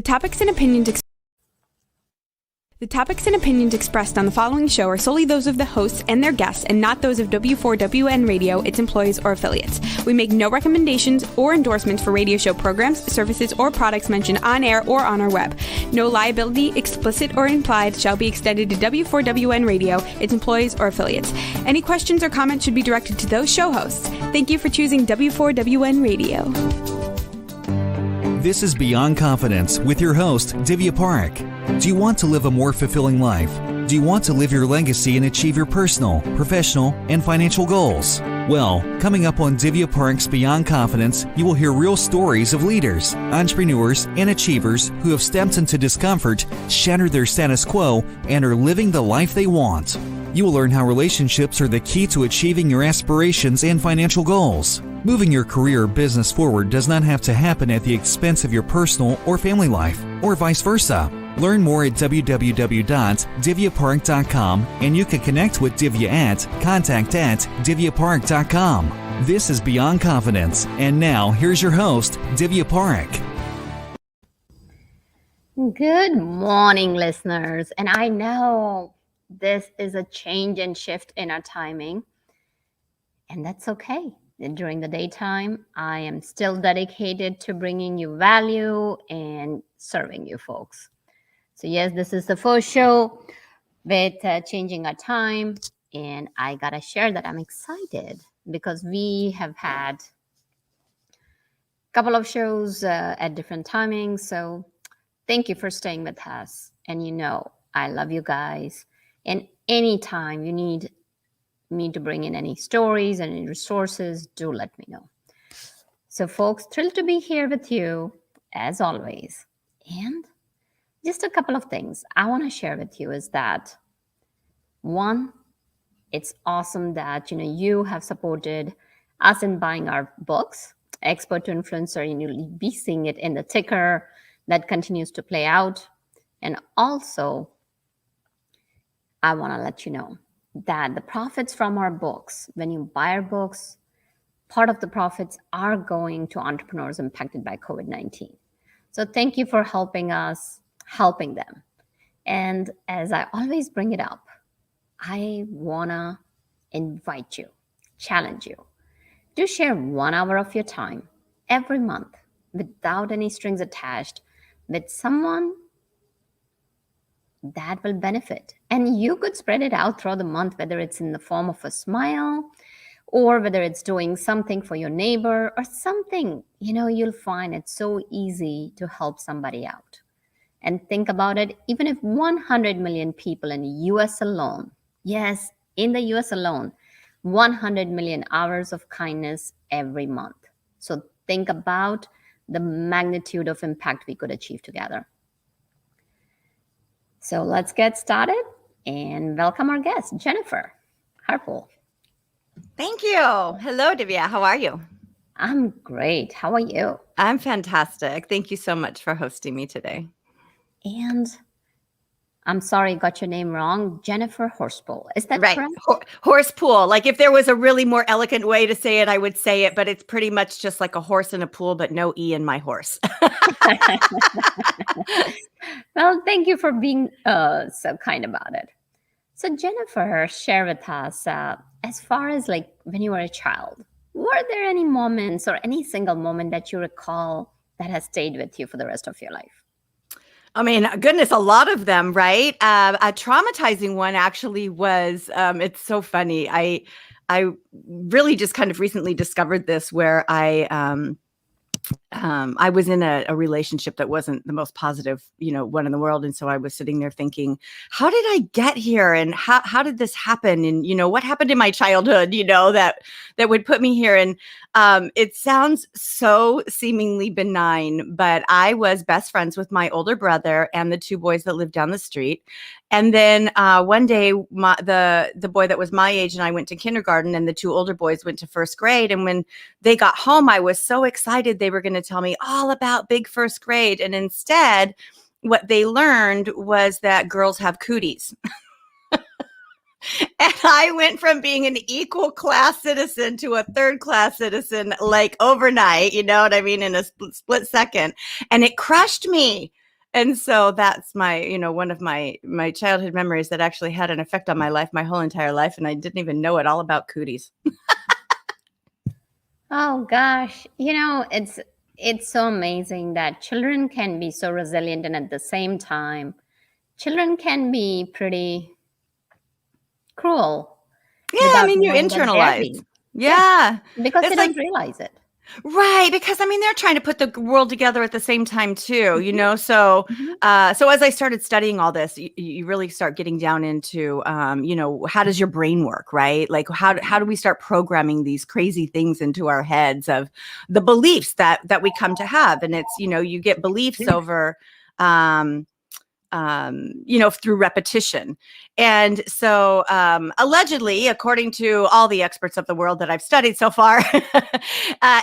topics and opinions expressed on the following show are solely those of the hosts and their guests and not those of W4WN Radio, its employees, or affiliates. We make no recommendations or endorsements for radio show programs, services, or products mentioned on air or on our web. No liability, explicit or implied, shall be extended to W4WN Radio, its employees, or affiliates. Any questions or comments should be directed to those show hosts. Thank you for choosing W4WN Radio. This is Beyond Confidence with your host, Divya Parekh. Do you want to live a more fulfilling life? Do you want to live your legacy and achieve your personal, professional, and financial goals? Well, coming up on Divya Parekh's Beyond Confidence, you will hear real stories of leaders, entrepreneurs, and achievers who have stepped into discomfort, shattered their status quo, and are living the life they want. You will learn how relationships are the key to achieving your aspirations and financial goals. Moving your career or business forward does not have to happen at the expense of your personal or family life, or vice versa. Learn more at www.divyaparekh.com, and you can connect with Divya at contact@divyaparekh.com. This is Beyond Confidence, and now here's your host, Divya Parekh. Good morning, listeners. And I know this is a change and shift in our timing, and that's okay. During the daytime, I am still dedicated to bringing you value and serving you folks. So yes, this is the first show with changing our time, and I gotta share that I'm excited because we have had a couple of shows at different timings. So thank you for staying with us. And you know, I love you guys. And anytime you need me to bring in any stories and any resources, do let me know. So folks, thrilled to be here with you as always. And just a couple of things I want to share with you is that, one, it's awesome that you have supported us in buying our books, Expert to Influencer, and you'll be seeing it in the ticker that continues to play out. And also, I want to let you know that the profits from our books, when you buy our books, part of the profits are going to entrepreneurs impacted by COVID-19. So thank you for helping us, helping them. And as I always bring it up, I want to invite you, challenge you to share 1 hour of your time every month without any strings attached with someone that will benefit. And you could spread it out throughout the month, whether it's in the form of a smile or whether it's doing something for your neighbor or something. You'll find it's so easy to help somebody out. And think about it, even if 100 million people in the US alone, yes, in the US alone, 100 million hours of kindness every month. So think about the magnitude of impact we could achieve together. So let's get started and welcome our guest, Jennifer Horspool. Thank you. Hello, Divya. How are you? I'm great. How are you? I'm fantastic. Thank you so much for hosting me today. And I'm sorry, I got your name wrong. Jennifer Horspool. Is that right? Correct? Horspool. Like if there was a really more elegant way to say it, I would say it, but it's pretty much just like a horse in a pool, but no E in my horse. Well, thank you for being so kind about it. So Jennifer, share with us, as far as like when you were a child, were there any moments or any single moment that you recall that has stayed with you for the rest of your life? I mean, goodness, a lot of them, right? A traumatizing one actually was, it's so funny. I really just kind of recently discovered this where I was in a relationship that wasn't the most positive, one in the world. And so I was sitting there thinking, how did I get here? And how did this happen? And, what happened in my childhood, that would put me here? And it sounds so seemingly benign, but I was best friends with my older brother and the two boys that lived down the street. And then one day, the boy that was my age and I went to kindergarten, and the two older boys went to first grade. And when they got home, I was so excited they were going to tell me all about big first grade. And instead, what they learned was that girls have cooties. And I went from being an equal class citizen to a third class citizen, like overnight, you know what I mean, in a split second. And it crushed me. And so that's my, one of my childhood memories that actually had an effect on my life, my whole entire life. And I didn't even know it, all about cooties. Oh gosh, it's so amazing that children can be so resilient, and at the same time, children can be pretty cruel Yeah, I without mean, you knowing that they're internalize. being. Yeah, Yeah. because they It's like, don't realize it. right, because I mean they're trying to put the world together at the same time too, Mhm, So, mhm. so as I started studying all this, you really start getting down into, how does your brain work, right? Like how do we start programming these crazy things into our heads of the beliefs that we come to have, and it's you get beliefs over. Um, through repetition. And so, allegedly, according to all the experts of the world that I've studied so far,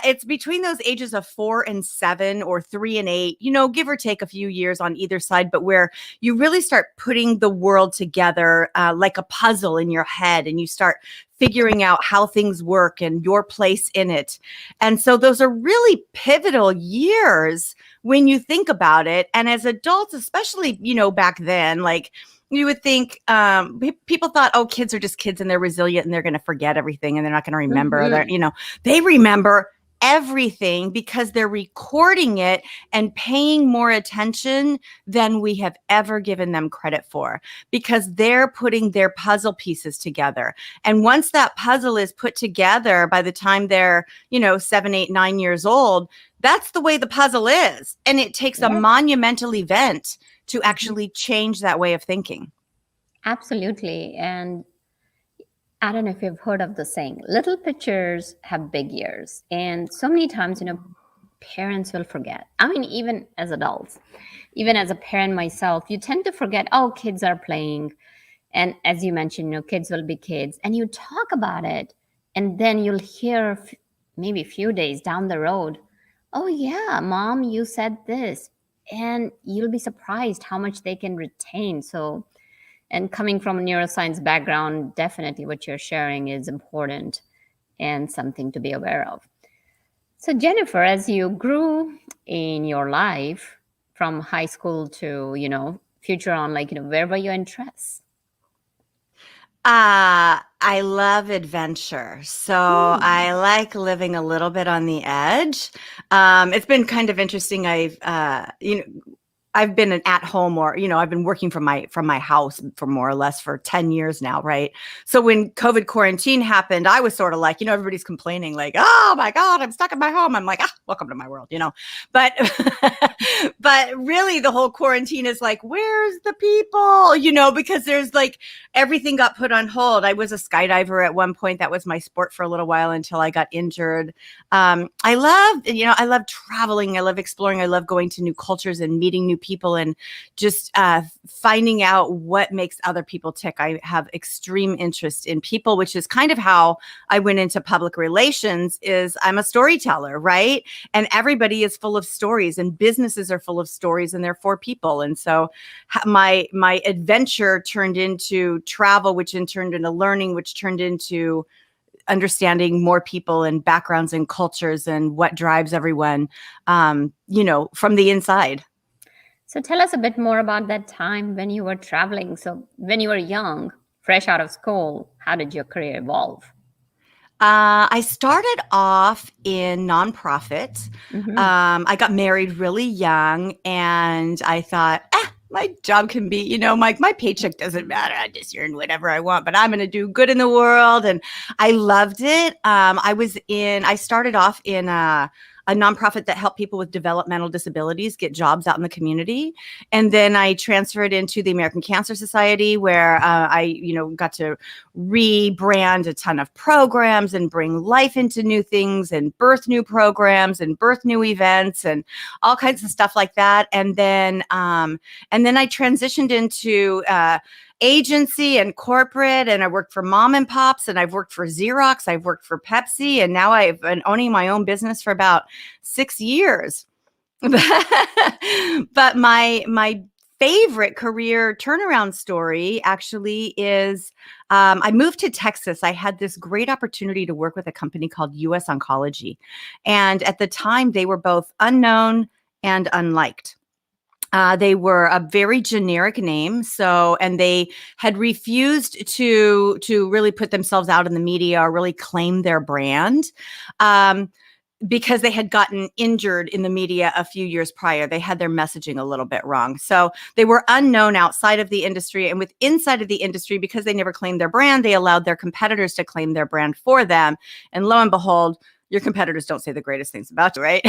it's between those ages of 4 and 7 or 3 and 8, give or take a few years on either side, but where you really start putting the world together like a puzzle in your head, and you start figuring out how things work and your place in it. And so those are really pivotal years when you think about it. And as adults, especially, back then, like you would think people thought, oh, kids are just kids and they're resilient and they're going to forget everything and they're not going to remember. Mhm. They remember everything because they're recording it and paying more attention than we have ever given them credit for, because they're putting their puzzle pieces together. And once that puzzle is put together, by the time they're 7, 8, 9 years old, that's the way the puzzle is. And it takes a Yeah. monumental event to actually change that way of thinking. Absolutely. And I don't know if you've heard of the saying, little pictures have big ears. And so many times, parents will forget. I mean, even as adults, even as a parent myself, you tend to forget, oh, kids are playing. And as you mentioned, kids will be kids. And you talk about it. And then you'll hear maybe a few days down the road, oh, yeah, mom, you said this. And you'll be surprised how much they can retain. So, and coming from a neuroscience background, definitely what you're sharing is important and something to be aware of. So, Jennifer, as you grew in your life from high school to, future on, where were your interests? I love adventure. So Hmm. I like living a little bit on the edge. It's been kind of interesting. I've been an at home, or I've been working from my house for more or less for 10 years now, right? So when COVID quarantine happened, I was sort of like, everybody's complaining like, oh my God, I'm stuck in my home. I'm like, welcome to my world. But but really the whole quarantine is like, where's the people? Because there's like everything got put on hold. I was a skydiver at one point. That was my sport for a little while until I got injured. I love traveling. I love exploring. I love going to new cultures and meeting new people and just finding out what makes other people tick. I have extreme interest in people, which is kind of how I went into public relations. Is I'm a storyteller, right? And everybody is full of stories, and businesses are full of stories, and they're for people. And so my adventure turned into travel, which then turned into learning, which turned into understanding more people and backgrounds and cultures and what drives everyone, from the inside. So, tell us a bit more about that time when you were traveling. So, when you were young, fresh out of school, how did your career evolve? I started off in nonprofit. Hmm. I got married really young, and I thought, my job can be, my paycheck doesn't matter. I just earn whatever I want, but I'm going to do good in the world. And I loved it. I started off in a nonprofit that helped people with developmental disabilities get jobs out in the community. And then I transferred into the American Cancer Society, where I got to rebrand a ton of programs and bring life into new things and birth new programs and birth new events and all kinds of stuff like that. And then I transitioned into agency and corporate, and I worked for mom and pops, and I've worked for Xerox, I've worked for Pepsi, and now I've been owning my own business for about 6 years. But my favorite career turnaround story actually is I moved to Texas. I had this great opportunity to work with a company called US Oncology. And at the time, they were both unknown and unliked. They were a very generic name. So, and they had refused to really put themselves out in the media or really claim their brand. Because they had gotten injured in the media a few years prior. They had their messaging a little bit wrong. So they were unknown outside of the industry, and with inside of the industry, because they never claimed their brand, they allowed their competitors to claim their brand for them. And lo and behold, your competitors don't say the greatest things about you, right?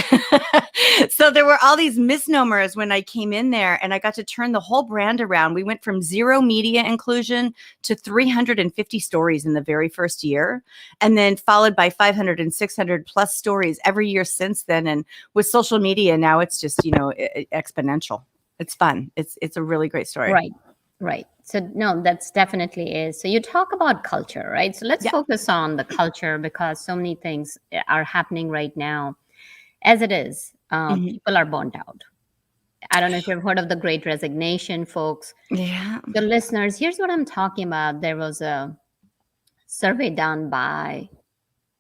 So there were all these misnomers when I came in there, and I got to turn the whole brand around. We went from 0 media inclusion to 350 stories in the very first year, and then followed by 500 and 600 plus stories every year since then. And with social media now, it's just, exponential. It's fun. It's a really great story. Right. So no, that's definitely is. So you talk about culture, right? So let's focus on the culture, because so many things are happening right now. As it is, people are burnt out. I don't know if you've heard of the Great Resignation, folks. Yeah. The listeners, here's what I'm talking about. There was a survey done by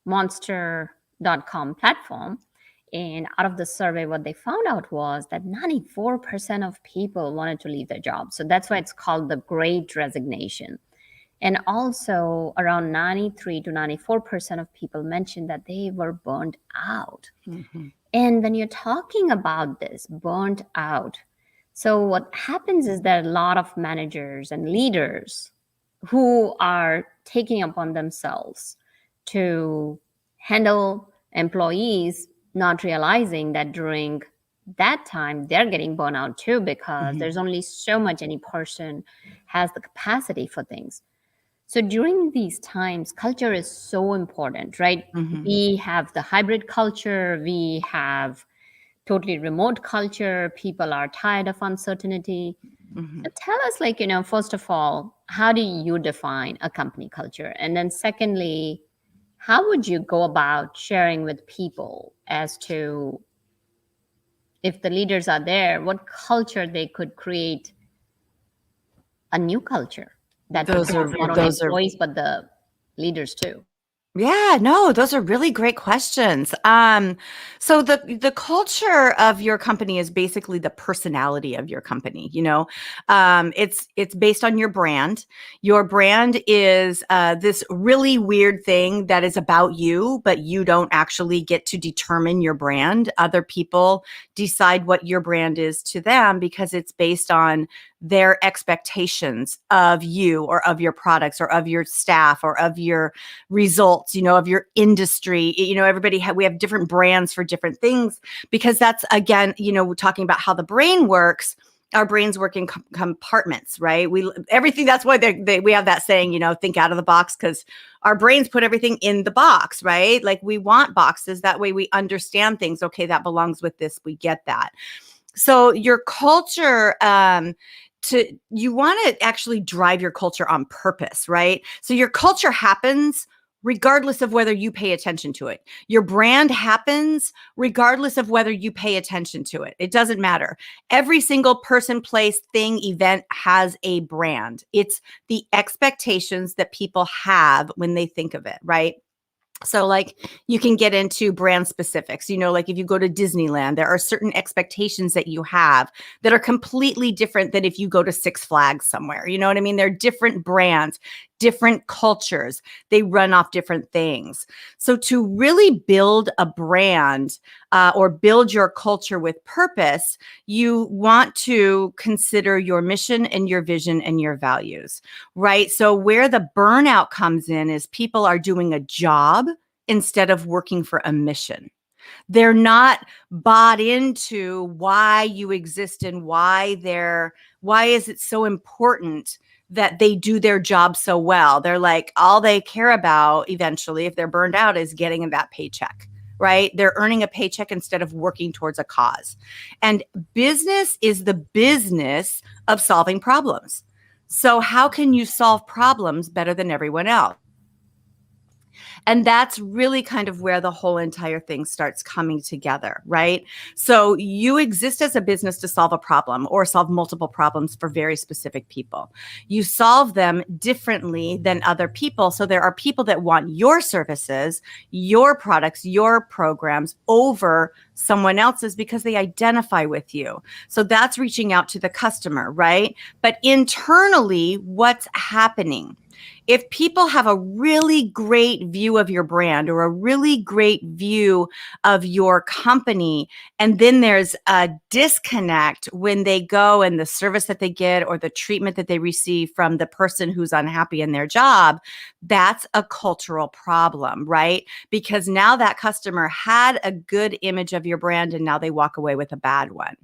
Monster.com platform. And out of the survey, what they found out was that 94% of people wanted to leave their job. So that's why it's called the Great Resignation. And also around 93 to 94% of people mentioned that they were burned out. Mm-hmm. And when you're talking about this, burnt out, so what happens is there are a lot of managers and leaders who are taking upon themselves to handle employees, not realizing that during that time they're getting burnt out too, because there's only so much any person has the capacity for things. So during these times, culture is so important, right? We have the hybrid culture, we have totally remote culture, people are tired of uncertainty. So tell us, first of all, how do you define a company culture? And then secondly, how would you go about sharing with people as to, if the leaders are there, what culture they could create a new culture that would serve not only employees, but the leaders too? Yeah, no, those are really great questions. So the culture of your company is basically the personality of your company. It's based on your brand. Your brand is this really weird thing that is about you, but you don't actually get to determine your brand. Other people decide what your brand is to them, because it's based on their expectations of you or of your products or of your staff or of your results, of your industry. We have different brands for different things, because that's, again, we're talking about how the brain works. Our brains work in compartments, right? Everything. That's why we have that saying, think out of the box, because our brains put everything in the box, right? Like, we want boxes. That way we understand things. Okay, that belongs with this. We get that. So your culture, you want to actually drive your culture on purpose, right? So your culture happens regardless of whether you pay attention to it. Your brand happens regardless of whether you pay attention to it. It doesn't matter. Every single person, place, thing, event has a brand. It's the expectations that people have when they think of it, right? So you can get into brand specifics, like if you go to Disneyland, there are certain expectations that you have that are completely different than if you go to Six Flags somewhere. You know what I mean? They're different brands, different cultures. They run off different things. So to really build a brand or build your culture with purpose, you want to consider your mission and your vision and your values, right? So where the burnout comes in is people are doing a job instead of working for a mission. They're not bought into why you exist and why is it so important that they do their job so well. They're like, all they care about eventually, if they're burned out, is getting that paycheck, right? They're earning a paycheck instead of working towards a cause. And business is the business of solving problems. So how can you solve problems better than everyone else? And that's really kind of where the whole entire thing starts coming together, right? So you exist as a business to solve a problem or solve multiple problems for very specific people. You solve them differently than other people. So there are people that want your services, your products, your programs over someone else's because they identify with you. So that's reaching out to the customer, right? But internally, what's happening? If people have a really great view of your brand or a really great view of your company, and then there's a disconnect when they go and the service that they get or the treatment that they receive from the person who's unhappy in their job, that's a cultural problem, right? Because now that customer had a good image of your brand and now they walk away with a bad one.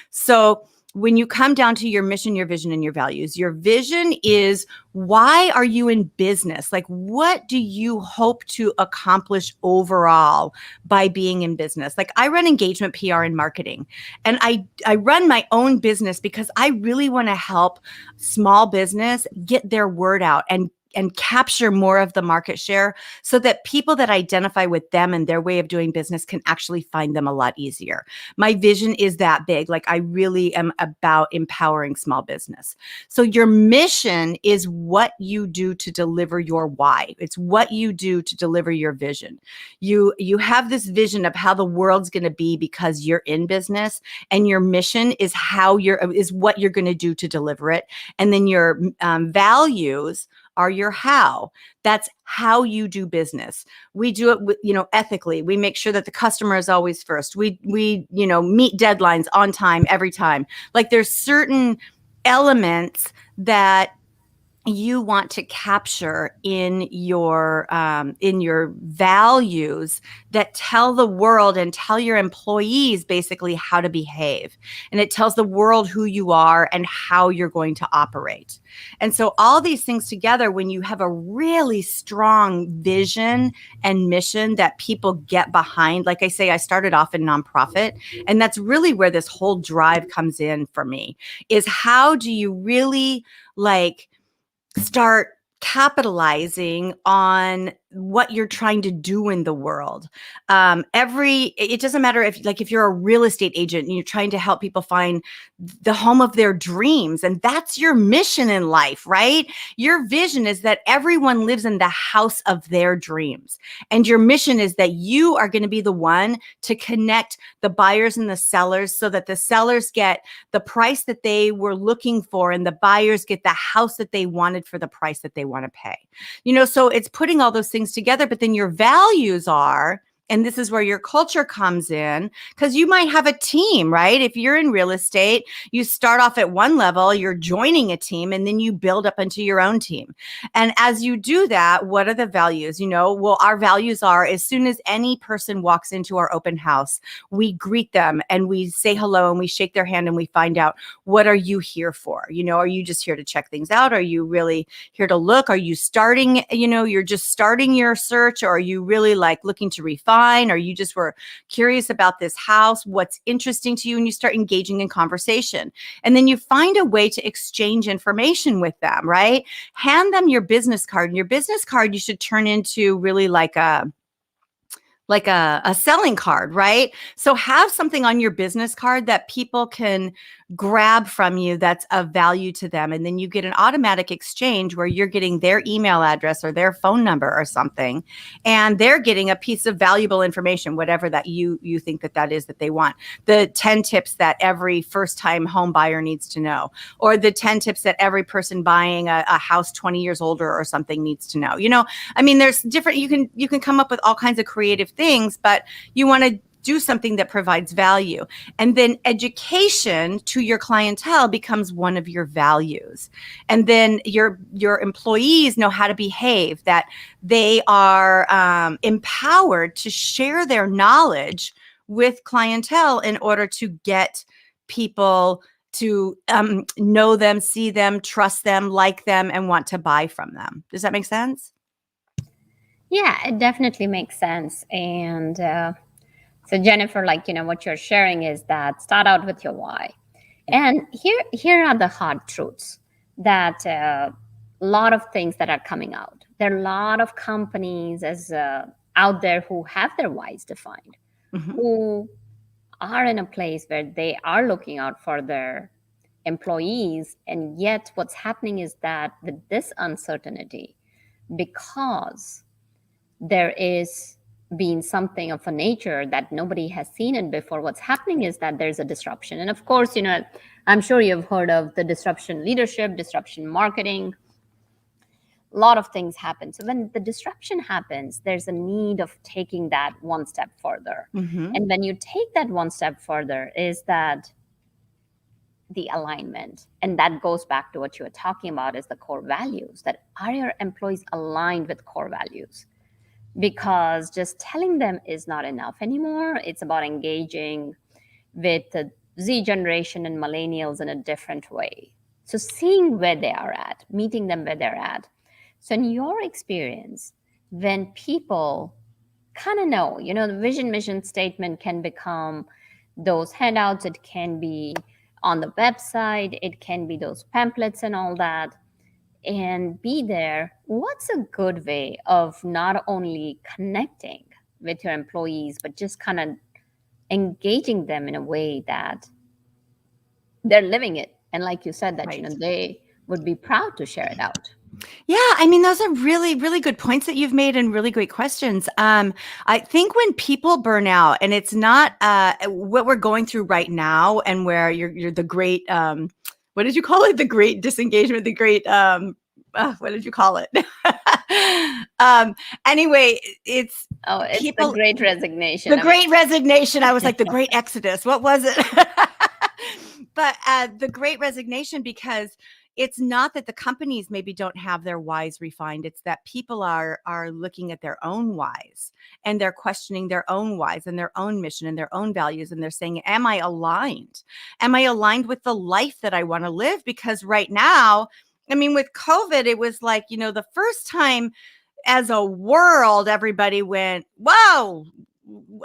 So when you come down to your mission, your vision, and your values, your vision is, why are you in business? Like, what do you hope to accomplish overall by being in business? Like, I run engagement, PR, and marketing, and I run my own business because I really want to help small business get their word out and capture more of the market share so that people that identify with them and their way of doing business can actually find them a lot easier. My vision is that big. Like, I really am about empowering small business. So your mission is what you do to deliver your why. It's what you do to deliver your vision. You have this vision of how the world's going to be because you're in business, and your mission is what you're going to do to deliver it. And then your values are your how. That's how you do business. We do it, ethically. We make sure that the customer is always first. We meet deadlines on time, every time. Like, there's certain elements that you want to capture in your values that tell the world and tell your employees basically how to behave. And it tells the world who you are and how you're going to operate. And so all these things together, when you have a really strong vision and mission that people get behind, like I say, I started off in nonprofit, and that's really where this whole drive comes in for me, is how do you really start capitalizing on what you're trying to do in the world. It doesn't matter if you're a real estate agent and you're trying to help people find the home of their dreams, and that's your mission in life, right? Your vision is that everyone lives in the house of their dreams. And your mission is that you are going to be the one to connect the buyers and the sellers so that the sellers get the price that they were looking for and the buyers get the house that they wanted for the price that they want to pay. So it's putting all those things together, but then your values are, and this is where your culture comes in, because you might have a team, right? If you're in real estate, you start off at one level, you're joining a team, and then you build up into your own team. And as you do that, what are the values? Our values are, as soon as any person walks into our open house, we greet them and we say hello and we shake their hand and we find out, what are you here for? Are you just here to check things out? Are you really here to look? Are you starting, you're just starting your search, or are you really looking to refine? Or you just were curious about this house, what's interesting to you, and you start engaging in conversation. And then you find a way to exchange information with them, right? Hand them your business card, and your business card you should turn into really like a selling card, right? So have something on your business card that people can grab from you that's of value to them. And then you get an automatic exchange where you're getting their email address or their phone number or something, and they're getting a piece of valuable information, whatever that you think that is that they want. The 10 tips that every first-time home buyer needs to know, or the 10 tips that every person buying a house 20 years older or something needs to know. There's different, you can come up with all kinds of creative things, but you want to do something that provides value. And then education to your clientele becomes one of your values. And then your employees know how to behave, that they are empowered to share their knowledge with clientele in order to get people to know them, see them, trust them, like them, and want to buy from them. Does that make sense? Yeah, it definitely makes sense. And so Jennifer, what you're sharing is that start out with your why. And here are the hard truths that a lot of things that are coming out. There are a lot of companies out there who have their whys defined, who are in a place where they are looking out for their employees. And yet what's happening is that with this uncertainty, because there is being something of a nature that nobody has seen it before, what's happening is that there's a disruption. And of course, I'm sure you've heard of the disruption leadership, disruption marketing. A lot of things happen. So when the disruption happens, there's a need of taking that one step further. And when you take that one step further, is that the alignment. And that goes back to what you were talking about, is the core values. That are your employees aligned with core values? Because just telling them is not enough anymore. It's about engaging with the Z generation and millennials in a different way. So seeing where they are at, meeting them where they're at. So in your experience, when people kind of know, the vision, mission statement can become those handouts. It can be on the website. It can be those pamphlets and all that. And be there. What's a good way of not only connecting with your employees, but just kind of engaging them in a way that they're living it? And like you said, that they would be proud to share it out. Yeah, I mean, those are really, really good points that you've made and really great questions. I think when people burn out, and it's not what we're going through right now, and where you're the great, what did you call it? The great disengagement, the great, what did you call it? Anyway, it's people, the great resignation. The great resignation. I was like, the great exodus. What was it? But the great resignation, because it's not that the companies maybe don't have their whys refined. It's that people are looking at their own whys, and they're questioning their own whys and their own mission and their own values. And they're saying, am I aligned? Am I aligned with the life that I want to live? Because right now, I mean, with COVID, it was like, the first time as a world, everybody went, whoa,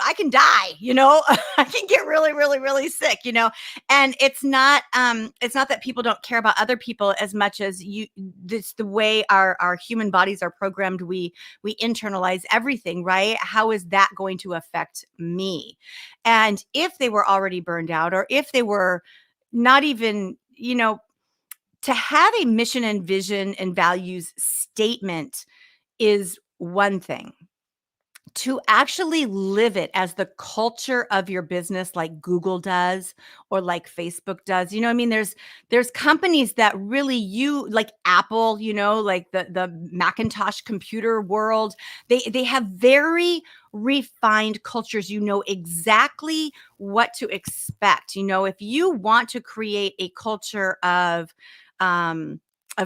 I can die, I can get really, really, really sick, and it's not that people don't care about other people as much as it's the way our human bodies are programmed. We internalize everything, right? How is that going to affect me? And if they were already burned out, or if they were not even, to have a mission and vision and values statement is one thing. To actually live it as the culture of your business, like Google does, or like Facebook does, I mean, there's companies that really like Apple, like the Macintosh computer world, they have very refined cultures. Exactly what to expect. If you want to create a culture of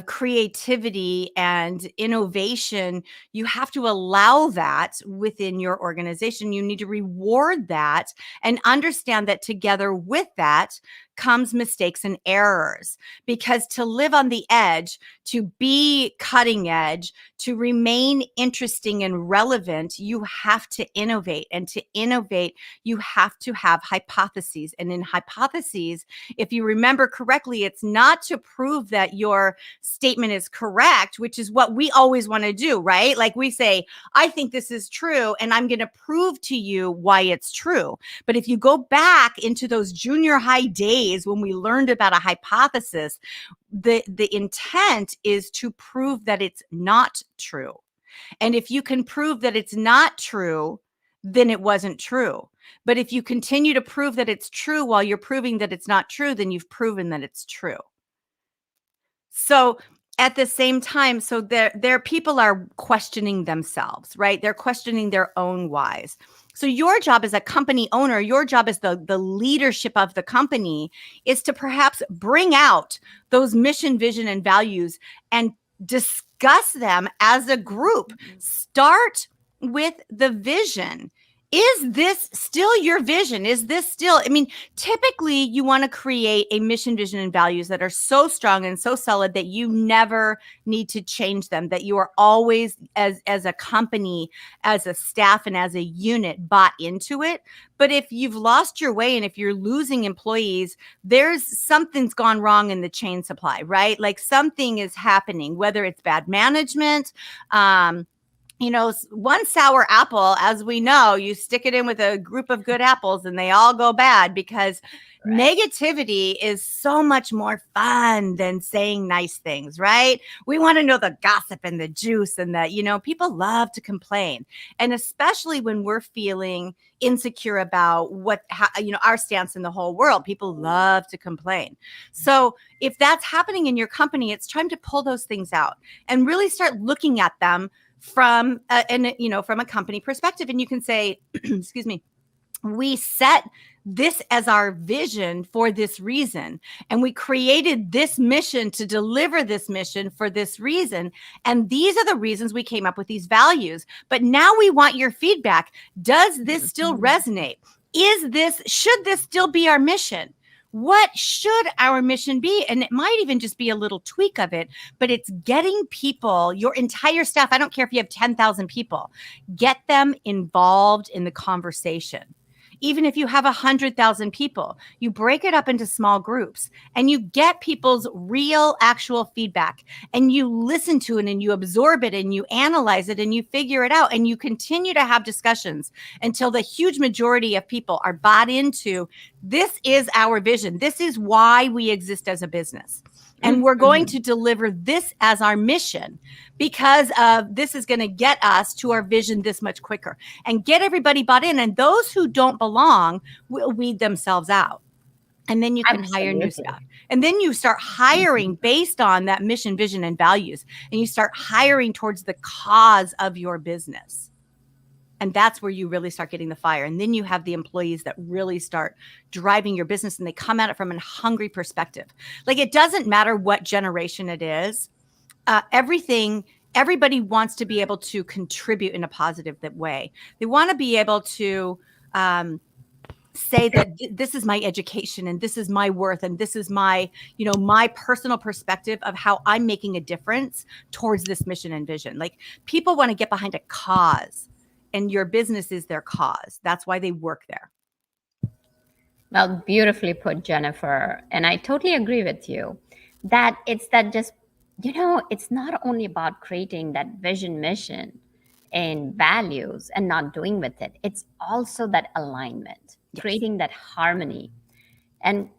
creativity and innovation, you have to allow that within your organization. You need to reward that and understand that together with that comes mistakes and errors. Because to live on the edge, to be cutting edge, to remain interesting and relevant, you have to innovate. And to innovate, you have to have hypotheses. And in hypotheses, if you remember correctly, it's not to prove that your statement is correct, which is what we always want to do, right? Like we say, I think this is true, and I'm going to prove to you why it's true. But if you go back into those junior high days when we learned about a hypothesis, the intent is to prove that it's not true. And if you can prove that it's not true, then it wasn't true. But if you continue to prove that it's true while you're proving that it's not true, then you've proven that it's true. So at the same time, so their people are questioning themselves, right? They're questioning their own whys. So your job as a company owner, your job as the leadership of the company, is to perhaps bring out those mission, vision, and values and discuss them as a group. Start with the vision is this still your vision? Is this still, I mean, typically you want to create a mission, vision, and values that are so strong and so solid that you never need to change them, that you are always, as a company, as a staff, and as a unit, bought into it. But if you've lost your way and if you're losing employees, something's gone wrong in the chain supply, right? Like something is happening, whether it's bad management, one sour apple, as we know, you stick it in with a group of good apples and they all go bad, because negativity is so much more fun than saying nice things, right? We want to know the gossip and the juice, and that, people love to complain. And especially when we're feeling insecure about our stance in the whole world, people love to complain. So if that's happening in your company, it's time to pull those things out and really start looking at them from a company perspective. And you can say, excuse me, we set this as our vision for this reason, and we created this mission to deliver this mission for this reason, and these are the reasons we came up with these values. But now we want your feedback. Does this still resonate? Should this still be our mission? What should our mission be? And it might even just be a little tweak of it, but it's getting people, your entire staff, I don't care if you have 10,000 people, get them involved in the conversation. Even if you have 100,000 people, you break it up into small groups and you get people's real, actual feedback, and you listen to it and you absorb it and you analyze it and you figure it out, and you continue to have discussions until the huge majority of people are bought into, this is our vision. This is why we exist as a business. And we're going to deliver this as our mission, because this is going to get us to our vision this much quicker, and get everybody bought in. And those who don't belong will weed themselves out. And then you can hire new staff. And then you start hiring based on that mission, vision, and values. And you start hiring towards the cause of your business. And that's where you really start getting the fire. And then you have the employees that really start driving your business, and they come at it from a hungry perspective. Like, it doesn't matter what generation it is. Everybody wants to be able to contribute in a positive way. They want to be able to say that this is my education, and this is my worth, and this is my personal perspective of how I'm making a difference towards this mission and vision. Like, people want to get behind a cause. And your business is their cause. That's why they work there. Well, beautifully put, Jennifer. And I totally agree with you that it's not only about creating that vision, mission, and values and not doing with it. It's also that alignment, creating that harmony. And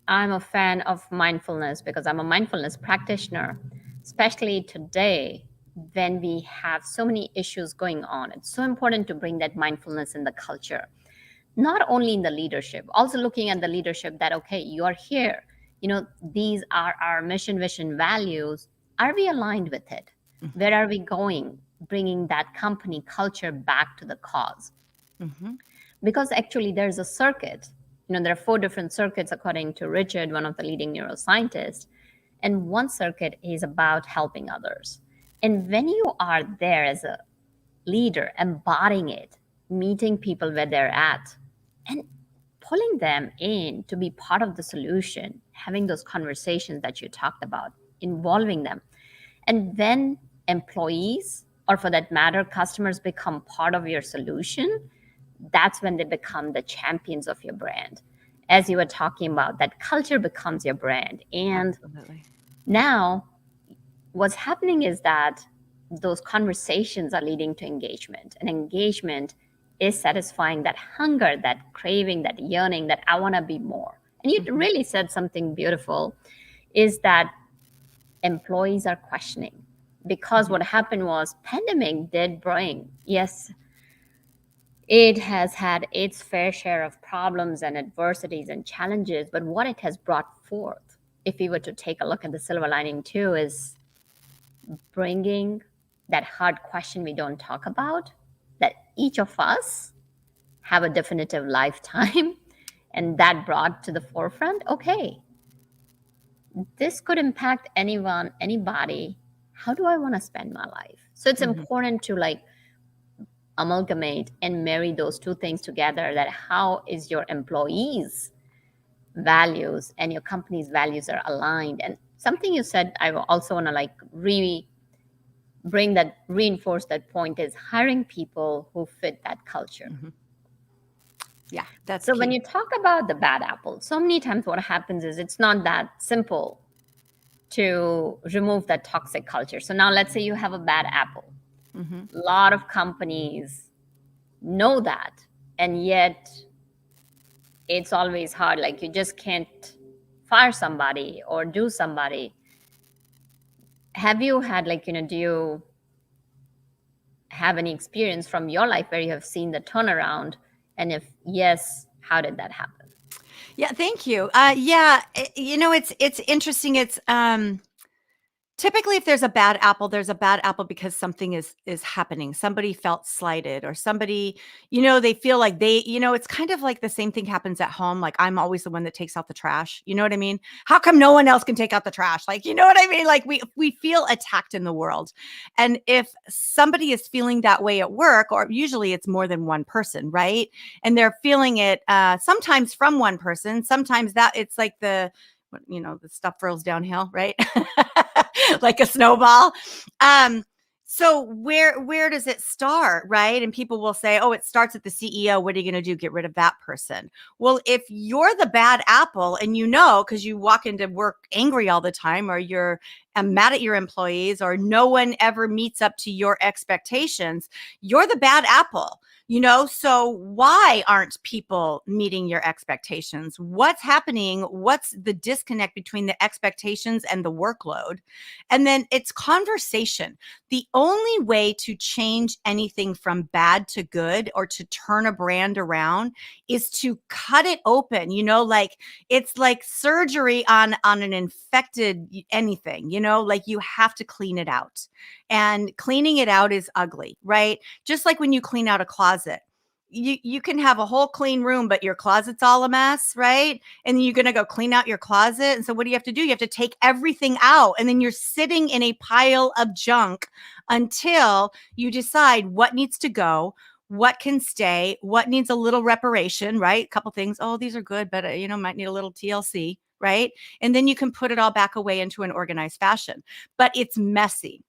I'm a fan of mindfulness because I'm a mindfulness practitioner, especially today, when we have so many issues going on. It's so important to bring that mindfulness in the culture, not only in the leadership, also looking at the leadership that, okay, you are here. These are our mission, vision, values. Are we aligned with it? Where are we going? Bringing that company culture back to the cause. Because actually there's a circuit. There are 4 different circuits according to Richard, one of the leading neuroscientists. And one circuit is about helping others. And when you are there as a leader, embodying it, meeting people where they're at, and pulling them in to be part of the solution, having those conversations that you talked about, involving them. And when employees, or for that matter, customers become part of your solution, that's when they become the champions of your brand. As you were talking about, that culture becomes your brand. And now what's happening is that those conversations are leading to engagement, and engagement is satisfying that hunger, that craving, that yearning, that I want to be more. And you really said something beautiful, is that employees are questioning, because what happened was pandemic did bring, yes, it has had its fair share of problems and adversities and challenges, but what it has brought forth, if we were to take a look at the silver lining too, is bringing that hard question we don't talk about, that each of us have a definitive lifetime, and that brought to the forefront, okay, this could impact anybody. How do I want to spend my life? So it's important to amalgamate and marry those two things together, that how is your employees' values and your company's values are aligned. And something you said, I also want to like reinforce that point, is hiring people who fit that culture. Mm-hmm. Yeah, that's so key. When you talk about the bad apple, so many times what happens is it's not that simple to remove that toxic culture. So now let's say you have a bad apple. Mm-hmm. A lot of companies know that, and yet it's always hard. Like, you just can't fire somebody or do somebody. Have you had, like, do you have any experience from your life where you have seen the turnaround? And if yes, how did that happen? Yeah, thank you. It's interesting. It's typically, if there's a bad apple because something is happening. Somebody felt slighted, or somebody, they feel like it's kind of like the same thing happens at home. Like, I'm always the one that takes out the trash. You know what I mean? How come no one else can take out the trash? Like, you know what I mean? Like, we feel attacked in the world. And if somebody is feeling that way at work, or usually it's more than one person, right? And they're feeling it sometimes from one person, sometimes that it's like the stuff rolls downhill, right? Like a snowball. So where does it start, right? And people will say, oh, it starts at the CEO. What are you going to do? Get rid of that person. Well, if you're the bad apple, and because you walk into work angry all the time, or you're mad at your employees, or no one ever meets up to your expectations, you're the bad apple. So why aren't people meeting your expectations? What's happening? What's the disconnect between the expectations and the workload? And then it's conversation. The only way to change anything from bad to good, or to turn a brand around, is to cut it open. Like, it's like surgery on an infected anything, like, you have to clean it out. And cleaning it out is ugly, right? Just like when you clean out a closet. You can have a whole clean room, but your closet's all a mess, right? And then you're going to go clean out your closet. And so what do you have to do? You have to take everything out, and then you're sitting in a pile of junk until you decide what needs to go, what can stay, what needs a little reparation, right? A couple things. Oh, these are good, but might need a little TLC, right? And then you can put it all back away into an organized fashion. But it's messy.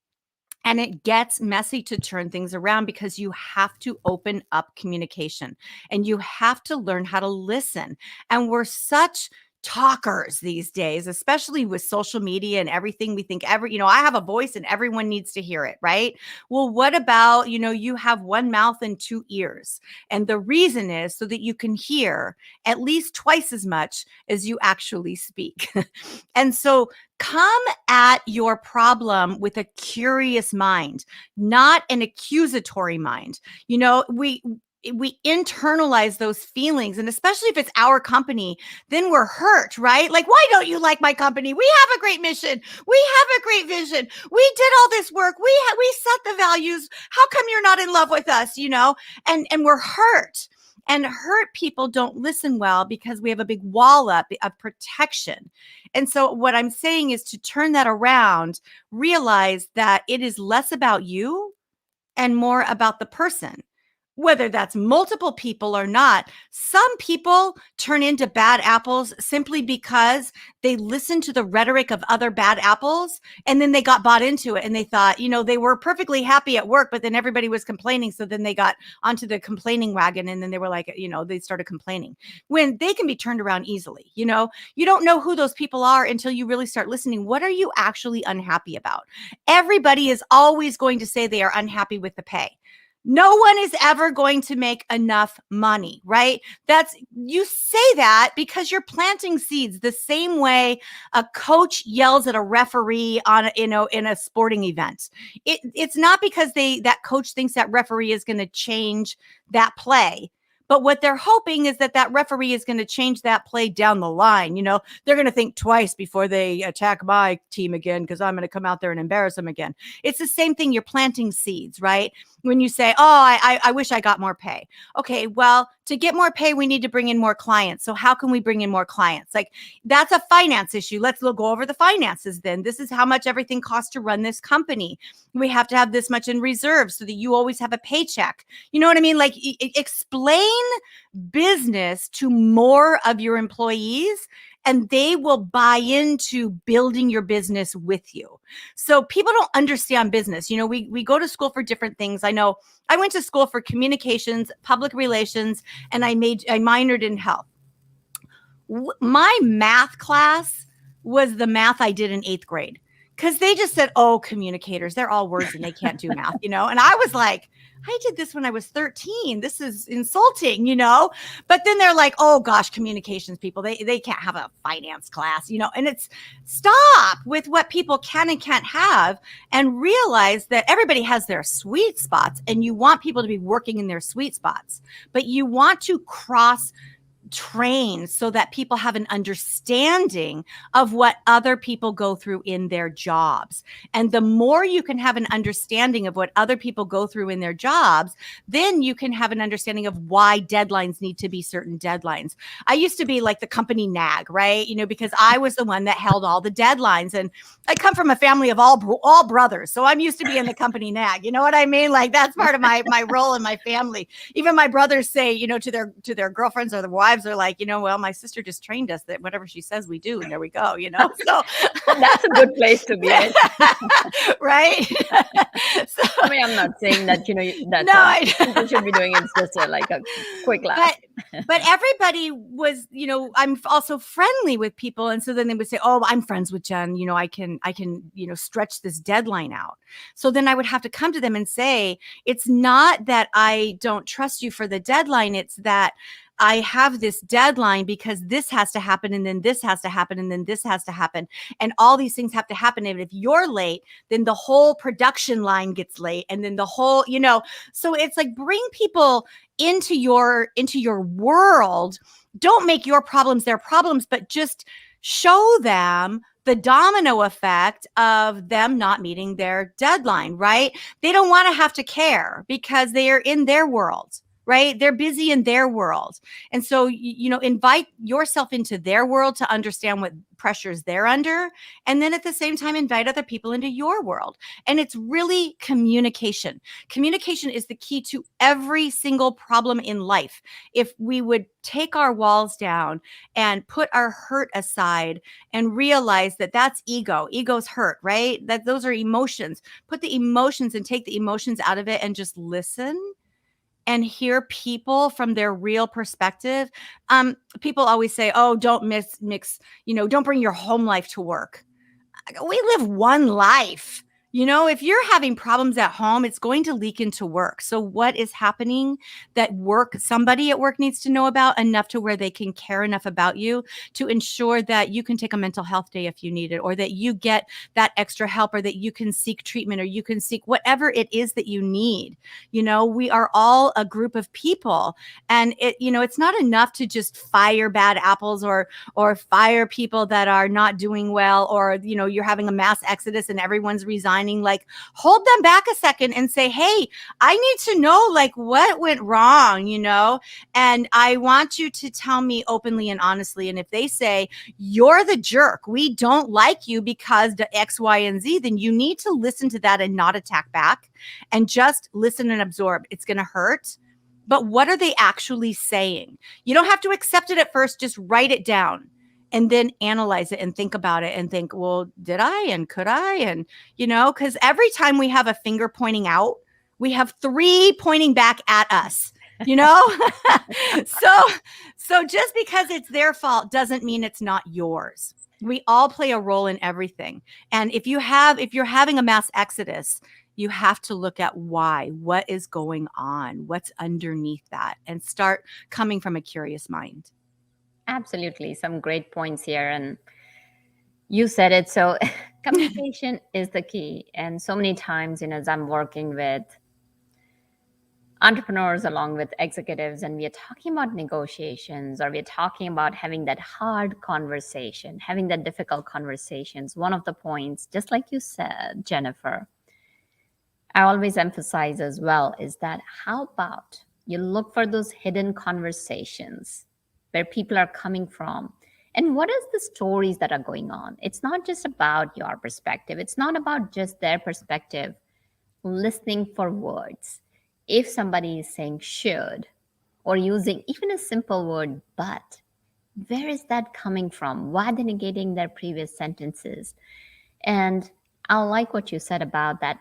And it gets messy to turn things around, because you have to open up communication, and you have to learn how to listen. And we're such talkers these days, especially with social media and everything. We think I have a voice and everyone needs to hear it, right? Well, what about, you have one mouth and two ears. And the reason is so that you can hear at least twice as much as you actually speak. And so come at your problem with a curious mind, not an accusatory mind. We internalize those feelings, and especially if it's our company, then we're hurt, right? Like, why don't you like my company? We have a great mission. We have a great vision. We did all this work. We set the values. How come you're not in love with us? And we're hurt. And hurt people don't listen well, because we have a big wall up of protection. And so what I'm saying is to turn that around, realize that it is less about you and more about the person. Whether that's multiple people or not, some people turn into bad apples simply because they listened to the rhetoric of other bad apples, and then they got bought into it, and they thought, they were perfectly happy at work, but then everybody was complaining. So then they got onto the complaining wagon, and then they were like, they started complaining, when they can be turned around easily. You don't know who those people are until you really start listening. What are you actually unhappy about? Everybody is always going to say they are unhappy with the pay. No one is ever going to make enough money, right? You say that because you're planting seeds the same way a coach yells at a referee in a sporting event. It's not because that coach thinks that referee is going to change that play. But what they're hoping is that referee is going to change that play down the line. They're going to think twice before they attack my team again, because I'm going to come out there and embarrass them again. It's the same thing. You're planting seeds, right? When you say, oh, I wish I got more pay. Okay, well, To get more pay, we need to bring in more clients. So how can we bring in more clients? Like, that's a finance issue. Let's go over the finances then. This is how much everything costs to run this company. We have to have this much in reserve so that you always have a paycheck. You know what I mean? Like, explain business to more of your employees, and they will buy into building your business with you. So people don't understand business. You know, we go to school for different things. I know I went to school for communications, public relations, and I minored in health. My math class was the math I did in 8th grade, because they just said, oh, communicators, they're all words and they can't do math, you know? And I was like, I did this when I was 13. This is insulting, you know? But then they're like, oh gosh, communications people, they can't have a finance class, you know? And it's, stop with what people can and can't have, and realize that everybody has their sweet spots, and you want people to be working in their sweet spots, but you want to cross train so that people have an understanding of what other people go through in their jobs. And the more you can have an understanding of what other people go through in their jobs, then you can have an understanding of why deadlines need to be certain deadlines. I used to be like the company nag, right? You know, because I was the one that held all the deadlines, and I come from a family of all brothers. So I'm used to being the company nag. You know what I mean? Like, that's part of my role in my family. Even my brothers say, you know, to their girlfriends or their wives, are like, you know, well, my sister just trained us that whatever she says we do, and there we go, you know. So that's a good place to be in. Right? So, I mean, I'm not saying that, you know, that you should be doing it. It's just like a quick laugh. But everybody was, you know, I'm also friendly with people. And so then they would say, oh, I'm friends with Jen. You know, I can, you know, stretch this deadline out. So then I would have to come to them and say, it's not that I don't trust you for the deadline. It's that I have this deadline because this has to happen, and then this has to happen, and then this has to happen. And all these things have to happen. And if you're late, then the whole production line gets late. And then the whole, you know, so it's like, bring people into your world. Don't make your problems their problems, but just show them the domino effect of them not meeting their deadline, right? They don't want to have to care because they are in their world. Right? They're busy in their world. And so, you know, invite yourself into their world to understand what pressures they're under. And then at the same time, invite other people into your world. And it's really communication. Communication is the key to every single problem in life. If we would take our walls down and put our hurt aside and realize that that's ego. Ego's hurt, right? That those are emotions. Put the emotions and take the emotions out of it and just listen and hear people from their real perspective. People always say, oh, don't mix, you know, don't bring your home life to work. We live one life. You know, if you're having problems at home, it's going to leak into work. So what is happening that somebody at work needs to know about enough to where they can care enough about you to ensure that you can take a mental health day if you need it, or that you get that extra help, or that you can seek treatment, or you can seek whatever it is that you need. You know, we are all a group of people, and it's not enough to just fire bad apples or fire people that are not doing well, or, you know, you're having a mass exodus and everyone's resigning. Like, hold them back a second and say, hey, I need to know, like, what went wrong, you know, and I want you to tell me openly and honestly. And if they say, you're the jerk, we don't like you because the X, Y, and Z, then you need to listen to that and not attack back, and just listen and absorb. It's going to hurt. But what are they actually saying? You don't have to accept it at first. Just write it down. And then analyze it and think about it and think, well, did I and could I? And, you know, because every time we have a finger pointing out, we have 3 pointing back at us, you know? So just because it's their fault doesn't mean it's not yours. We all play a role in everything. And if you're having a mass exodus, you have to look at why, what is going on, what's underneath that, and start coming from a curious mind. Absolutely. Some great points here. And you said it. So communication is the key. And so many times, you know, as I'm working with entrepreneurs along with executives, and we are talking about negotiations, or we're talking about having that hard conversation, having that difficult conversations, one of the points, just like you said, Jennifer, I always emphasize as well, is that how about You look for those hidden conversations where people are coming from. And what is the stories that are going on? It's not just about your perspective. It's not about just their perspective. Listening for words. If somebody is saying should or using even a simple word but, where is that coming from? Why are they negating their previous sentences? And I like what you said about that.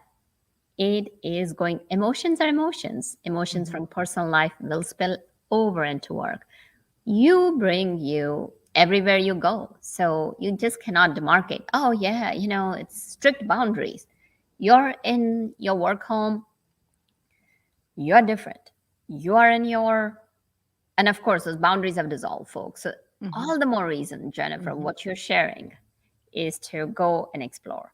It is going, emotions are emotions. Emotions from personal life will spill over into work. You bring you everywhere you go. So you just cannot demarcate. Oh, yeah, it's strict boundaries. You're in your work home, you're different. You are in your, and of course, those boundaries have dissolved, folks. So all the more reason, Jennifer, what you're sharing is to go and explore.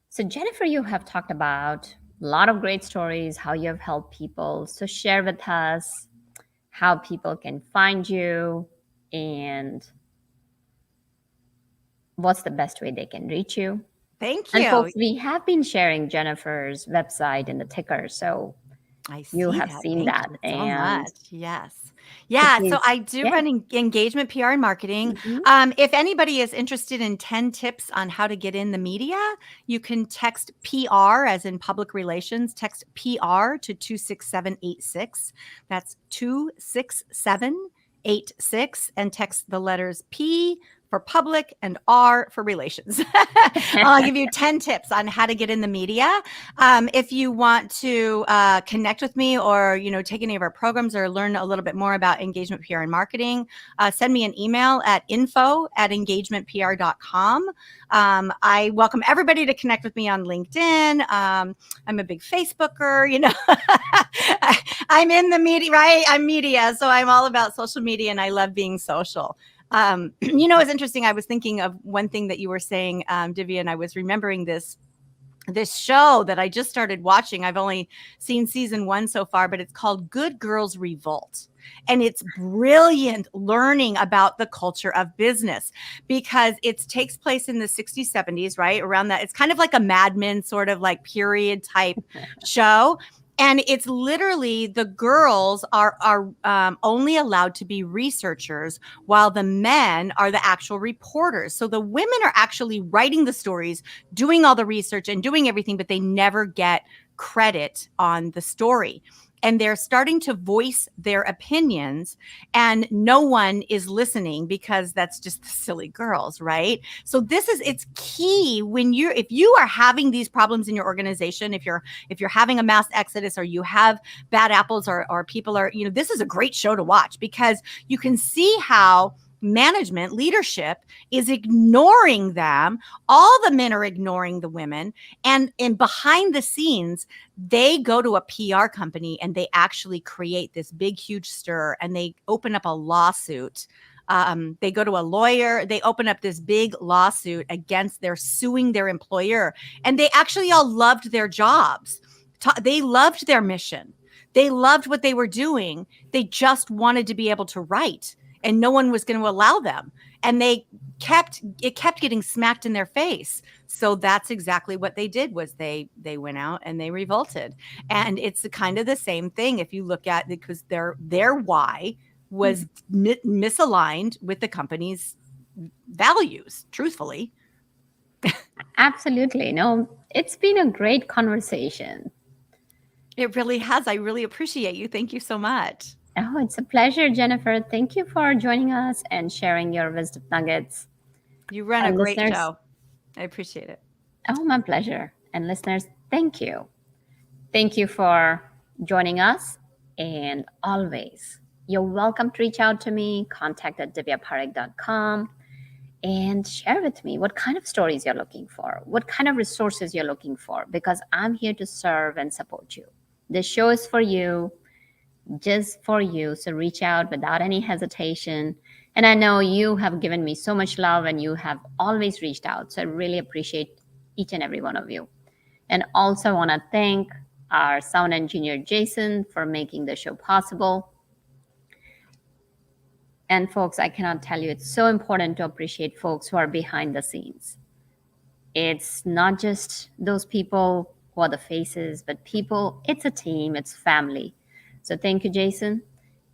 So, Jennifer, you have talked about a lot of great stories, how you have helped people. So, share with us how people can find you and what's the best way they can reach you. Thank you. And folks, we have been sharing Jennifer's website in the ticker. So, I see you have that. seen Thank that. you so And much. Yes. Yeah. So please, I do yeah. run engagement PR and marketing. If anybody is interested in 10 tips on how to get in the media, you can text PR as in public relations, text PR to 26786. That's 26786 and text the letters P for public and R for relations. I'll give you 10 tips on how to get in the media. If you want to connect with me or, take any of our programs or learn a little bit more about engagement PR and marketing, send me an email at info@engagementpr.com. I welcome everybody to connect with me on LinkedIn. I'm a big Facebooker, I'm in the media, right? I'm media. So I'm all about social media and I love being social. It's interesting. I was thinking of one thing that you were saying, Divya, and I was remembering this show that I just started watching. I've only seen season 1 so far, but it's called Good Girls Revolt. And it's brilliant learning about the culture of business because it takes place in the 60s, 70s, right? Around that. It's kind of like a Mad Men sort of like period type show. And it's literally the girls are only allowed to be researchers while the men are the actual reporters. So the women are actually writing the stories, doing all the research and doing everything, but they never get credit on the story. And they're starting to voice their opinions and no one is listening because that's just the silly girls, right? So it's key if you are having these problems in your organization, if you're having a mass exodus or you have bad apples or people are, this is a great show to watch because you can see how management leadership is ignoring them. All the men are ignoring the women. And behind the scenes, they go to a PR company and they actually create this big, huge stir and they open up a lawsuit. They go to a lawyer, they open up this big lawsuit they're suing their employer. And they actually all loved their jobs. They loved their mission. They loved what they were doing. They just wanted to be able to write. And no one was going to allow them. And it kept getting smacked in their face. So that's exactly what they did was they went out and they revolted. And it's kind of the same thing if you look at it because their why was misaligned with the company's values, truthfully. Absolutely. No, it's been a great conversation. It really has. I really appreciate you. Thank you so much. Oh, it's a pleasure, Jennifer. Thank you for joining us and sharing your wisdom nuggets. You run a great show. I appreciate it. Oh, my pleasure. And listeners, thank you. Thank you for joining us. And always, you're welcome to reach out to me, contact at divyaparekh.com, and share with me what kind of stories you're looking for, what kind of resources you're looking for, because I'm here to serve and support you. This show is for you. Just for you. So reach out without any hesitation. And I know you have given me so much love and you have always reached out. So I really appreciate each and every one of you. And also want to thank our sound engineer, Jason, for making the show possible. And folks, I cannot tell you, it's so important to appreciate folks who are behind the scenes. It's not just those people who are the faces, but people, it's a team, it's family. So thank you, Jason.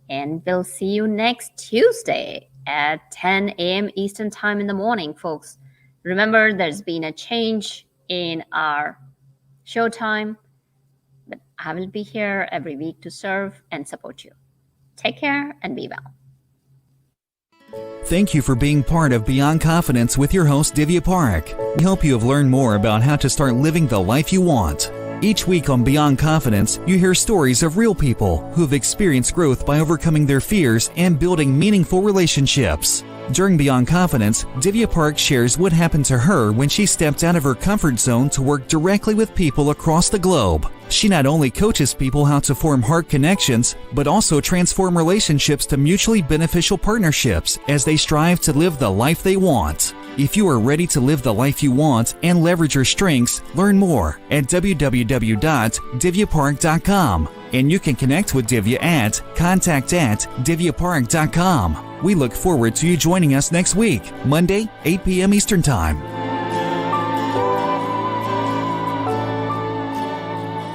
And we'll see you next Tuesday at 10 a.m. Eastern Time in the morning, folks. Remember, there's been a change in our show time, but I will be here every week to serve and support you. Take care and be well. Thank you for being part of Beyond Confidence with your host, Divya Parekh. We hope you have learned more about how to start living the life you want. Each week on Beyond Confidence, you hear stories of real people who have experienced growth by overcoming their fears and building meaningful relationships. During Beyond Confidence, Divya Parekh shares what happened to her when she stepped out of her comfort zone to work directly with people across the globe. She not only coaches people how to form heart connections, but also transform relationships to mutually beneficial partnerships as they strive to live the life they want. If you are ready to live the life you want and leverage your strengths, learn more at www.divyaparekh.com. And you can connect with Divya at contact@divyaparekh.com. We look forward to you joining us next week, Monday, 8 p.m. Eastern Time.